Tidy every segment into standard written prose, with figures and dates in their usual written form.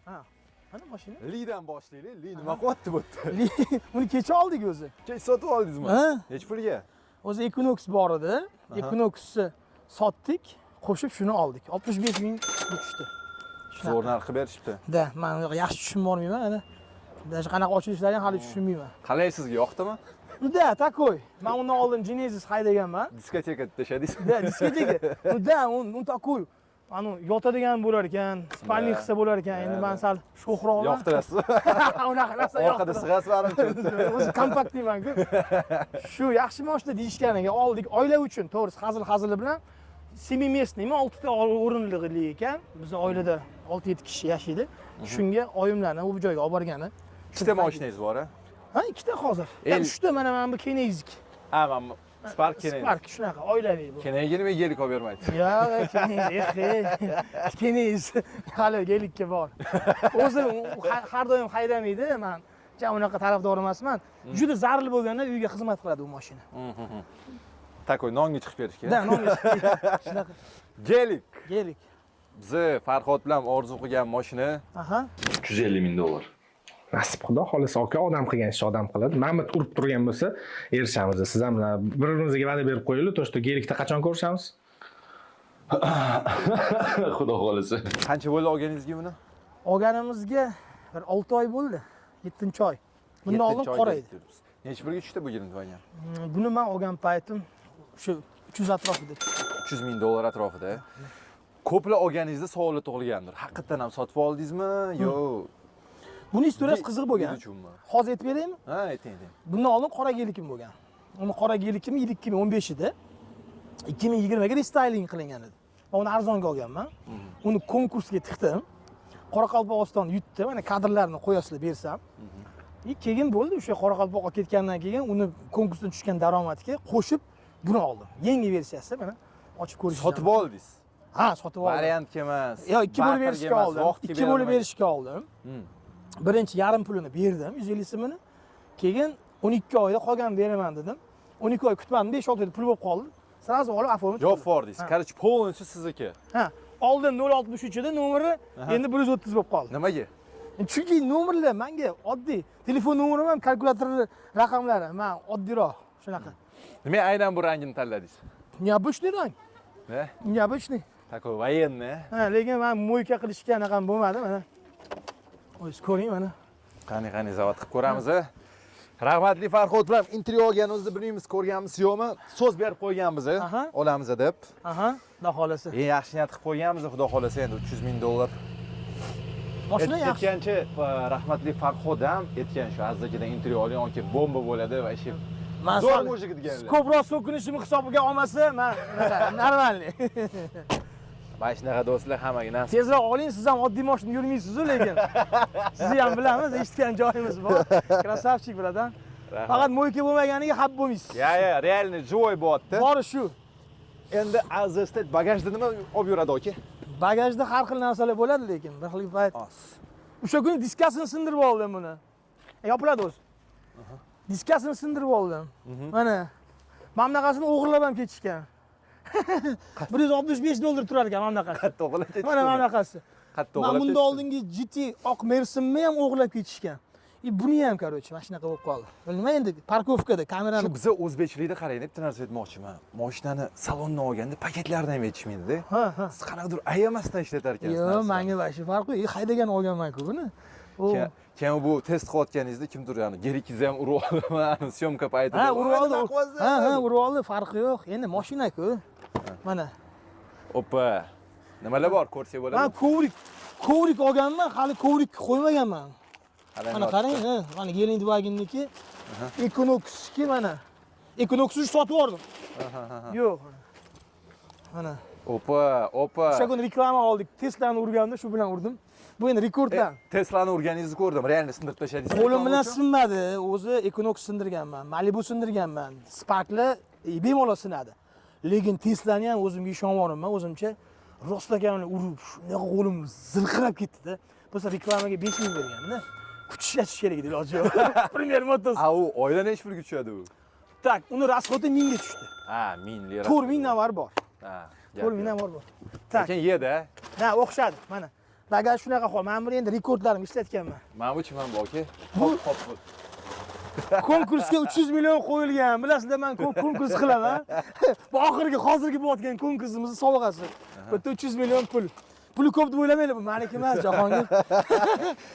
Ha. Mana mashina. Lidan boshlaylik. Li nima qilyapti bu yerda? Uni kecha oldik o'zi. Kech sotib oldingizmi? Ha. Nech pulga? O'zi Equinox bor edi. Equinoxni sotdik, qo'shib shuni oldik. 65 ming tushdi. Zo'r narx qilib berishibdi. Da, men yaxshi tushunib bormayman, ana. Даже qanaqa ochilishlarni ham hali tushunmayman. Qalay sizga yoqdimi? Da, takoy. Men undan oldin Genesis haydaganman. Diskoteka tashadingiz. Da, diskoteka. Da, un takoy. Anu yotadigan bo'lar ekan, spalnik qilsa bo'lar ekan. Endi men sal sho'xroqman. Yoqtirasiz. Unaqa narsa Orqada sig'asiz manimcha. O'zi kompaktliman-ku. Shu yaxshi mashina deyishganiga oldik oila uchun. To'g'risi, hazil bilan 7 местныйmi, 6 ta o'rinli ekan. Bizning oilada 6-7 kishi yashaydi. Shunga oyimlarni u joyga olib borgani. Ikkita mashinangiz bor-a? Ha, ikkita hozir. Uchta mana bu Kenezik. Ha, mana Spark Kenezik. Spark shunaqa oilaviy bu. Kenezga nima yelik olib bermaydi? Yo'q, Kenezik. Hali yelikka bor. O'zi har doim haydamaydi. Men unaqa tarafdor emasman. Juda zarur bo'lganda uyga xizmat qiladi u mashina. Takoy nonga chiqib berish kerak. Da, nonga shunaqa. Gelik. Bizi Farhod bilan orzu qilgan mashina. Aha. 350 ming dollar. Nasib xudo xohlasa aka odam qilgan ishni odam qiladi. Mamit urib turgan bo'lsa, erishamiz. Siz ham bir-birimizga va'da berib qo'yaylik. To'shda gelikda qachon ko'rishamiz? Xudo xohlasa. Qancha bo'ldi olganingizga buni? Olganimizga bir 6 oy bo'ldi. 7-oy. Bundan oldin qora edi. Necha pulga tushdi bu Gelantoyga? Buni men olgan paytim shu 300 atrofida. 300 ming dollar atrofida. Ko'plar olganingizda savollar tug'ilgandir. Haqiqatan ham sotib oldingizmi? Yo'q. Buni istoriyasi qiziq bo'lgan. Hozir aytib beraymi? Ha, ayting. Bundan oldin qora gelikim bo'lgan. Uni qora gelikim 2015 ida 2020 ga restyling qilingan edi. Men uni arzonga olganman. Uni konkursga tiqdim. Qoraqalpog'iston yutdi. Mana kadrlarni qo'yasizlar bersam. Keyin bo'ldi o'sha Qoraqalpoqqa ketgandan keyin uni konkursdan tushgan daromadga qo'shib buni oldim. Yangi versiyasi mana ochib ko'rish. Sotib oldingiz. Ha, sotib oldim. Variantga emas. Yo'q, 2 bo'lib berishga oldim. 2 bo'lib berishga oldim. Birinchi yarim pulini berdim, 150 so'mini. Keyin 12 oyda qolganini beraman dedim. 12 oy kutmadim, 5-6 oyda pul bo'lib qoldi. Sразу olib оформить. Javob bordingiz. Короче, полностью sizniki. Ha, oldin 063 edi nomeri, endi 130 bo'lib qoldi. Nimaga? Chunki nomerlar menga oddiy. Telefon nomerim ham, kalkulyator raqamlari, men oddiyroq shunaqa. Nima aynan bu rangini tanladingiz? Необычный rang. Ne? Необычный. Такой военный. Ha, lekin men mo'yka qilishga anaqa bo'lmadi mana. O'zingiz ko'ring mana. Qani zavod qilib ko'ramiz. Rahmatli Farhod bilan intervyu olganimizda bilmaymiz ko'rganmiz yo'qmi? So'z berib qo'yganmiz, olamiz deb. Aha, xudo xolasa. Eng yaxshi niyat qilib qo'yganmiz, xudo xolasa endi 300 ming dollar. Mashina yaxshi. Aytgancha rahmatli Farhod ham aytgan shu azzakidan intervyu oling, yoki bomba bo'ladi va ishi zo'r mujik deganlar. Ko'proq so'kinishimni hisobiga olmasa, men normalniy. Mana shunaqa do'stlar hammaga nasib. Tezroq oling, siz ham oddiy mashina yurmaysiz-ku lekin. Sizni ham bilamiz, eshitgan joyimiz bor. Krasavchik biladan. Faqat mo'yka bo'lmaganiga xab bo'lmaysiz. Ya, realniy joy bo'lyapti. Bori shu. Endi azizda bagajda nima olib yuradi aka? Bagajda har xil narsalar bo'ladi lekin bir xil payt. O'sha kuni diskasini sindirib oldim buni. Yopiladi o'zi. Diskasini sindirib oldim. Mana mamnaqasini o'g'irlab ham ketishgan. 165 dollar turar ekan mamnaqasi. Qattiq o'g'irlab ketishgan. Mana mamnaqasi. Qattiq o'g'irlab. Men bundan oldingi GT oq Mersinni ham o'g'irlab ketishgan. Buni ham, короче, mana shunaqa bo'lib qoldi. Nima endi parkovkada kamerani. Shu biza o'zbekchilikda qarang deb narsa aytmoqchiman. Mashinani salondan olganda paketlarni ham aytishmaydi-da. Ha. Siz qanaqadir ayamasdan ishlatar ekansiz. Yo'q, menga vashi farqi yo'q. Haydagan olganman-ku buni. Keyin bu test qilayotganingizda kimdir yani gerikizni ham urib oldi, syomka paytida. Ha, urib oldi. Ha, urib oldi, farqi yo'q. Endi mashina-ku. Mana. Oppa. Nimalar bor ko'rsak bo'ladi? Men kovrik olganman, hali kovrik qo'ymaganman. Mana qarang, mana Gelantoygniki Equinox'ki mana. Equinox'ni sotib oldim. Yo'q. Mana. Oppa. O'sha kuni reklama oldik. Tesla'ni urganda shu bilan urdim. Bu endi rekorddan. Tesla'ni urganingizni ko'rdim. Realni sindirib tashladingiz. Qo'lim bilan sinmadi. O'zi Equinox sindirganman, Malibu sindirganman. Spark'lar bemalol sinadi. Lekin Tesla'ni ham o'zimga ishonib olaman, o'zimcha rostlaganini urib, shunaqa qo'lim zilqirab ketdi-da. Bo'lsa reklamaga 5 ming berganda, kuch ishlatish kerak edi iloji yo'q. Premier Motors. A u oyda necha pulga tushadi u? Tak, uni rasxoti 1000 ga tushdi. Ha, 1000 lira. 4000 dan bor. Ha, 4000 dan bor. Tak. Lekin yedi. Ha, o'xshadi, mana. Agar shunaqa hol, men buni endi rekordlarimni ishlatganman. Mana bu chiman bu aka. Bu- Hop. Konkursga 300 million qo'yilgan. Bilasizlar, men konkurs qilaman. Bu hozirgi bo'layotgan konkursimizni sovg'asi. Bu yerda 300 million pul. Puli ko'p deb o'ylamanglar, bu meniki emas, Jahongir.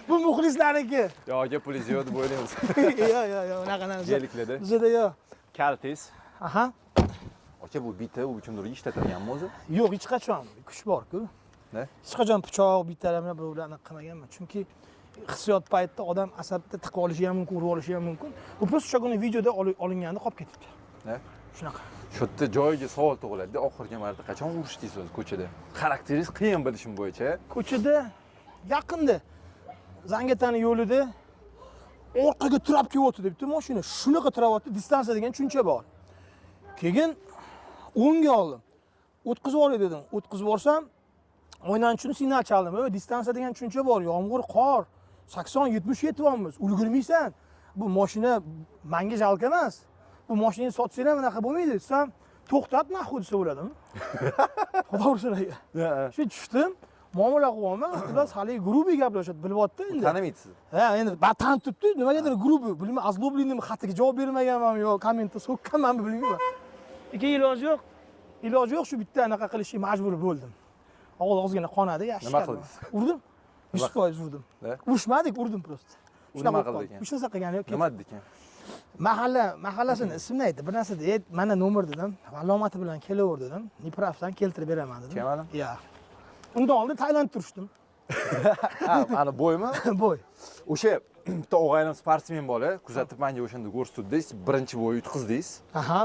Bu muxlislarniki. Yo, aka pulingiz yo'q deb o'ylaymiz. Yo'q, unaqa narsa. Jeliklarda. Bizda yo'q. Kaltis. Aha. Aka bu bitta u uchun ishlatilganmi o'zi? Yo'q, hech qachon kuch bor-ku. Ne? Hech qachon pichoq bittalarni birovlarni qilmaganman. Chunki hissiyot paytida odam asabda tiqib olishi ham mumkin, urib olishi ham mumkin. Bu просто shoguni videoda olinganda qolib ketibdi. Ne? Shunaqa. Shu yerda joyiga savol tug'iladi. Oxirgi marta qachon urishdingiz o'zi ko'chada? Xarakteringiz qiyin bilishim bo'yicha. Ko'chada yaqinda Zangetani yo'lida orqaga trapga o'tdi debdi mashina. Shunaqa trapga distansiya degan tushuncha bor. Keyin o'ngga oldim. O'tkazib olay dedim. O'tkazib borsam o'ynanchini signal chaldim. Distansiya degan tushuncha bor. Yomg'ir, qor, 80-70 yetyapmiz. Ulgurmaysan. Bu mashina menga jalq emas. Bu mashinani sotsang ham unaqa bo'lmaydi desam, to'xtat naxu desa bo'ladimi? Xudo ursin aka. Shu tushdim. Muomala qilyapman. Ular hali grubi gaplashadi, bilyapti endi. Tanimaysiz? Ha, endi batan tutdi. Nimagadir grubi, bilmayman, azloblinimi xatiga javob bermaganman yo, kommentda so'kkanmanmi bilmayman. Iloji yo'q. Iloji yo'q, shu bitta anaqa qilishga majbur bo'ldim. Og'zigina qonadi, yaxshi. Nima qildingiz? Urdim. 100% urdim. Urishmadik, urdim prosta. Nima qildi ekan? Hech narsa qilgani yo'q. Nima dedi ekan? Mahallasini ismini aytdi. Bir narsa dedi, mana nomer dedim, alomati bilan kelaver dedim. Nipravdan keltirib beraman dedim. Kelmadim? Yo'q. Undan oldin Tailand turishdim. Ha, ana bo'ymi? Bo'y. O'sha bitta o'g'aylim sportsmen bola, kuzatib menga o'shanda ko'rsatdingiz, birinchi bo'y yutqizdingiz. Aha.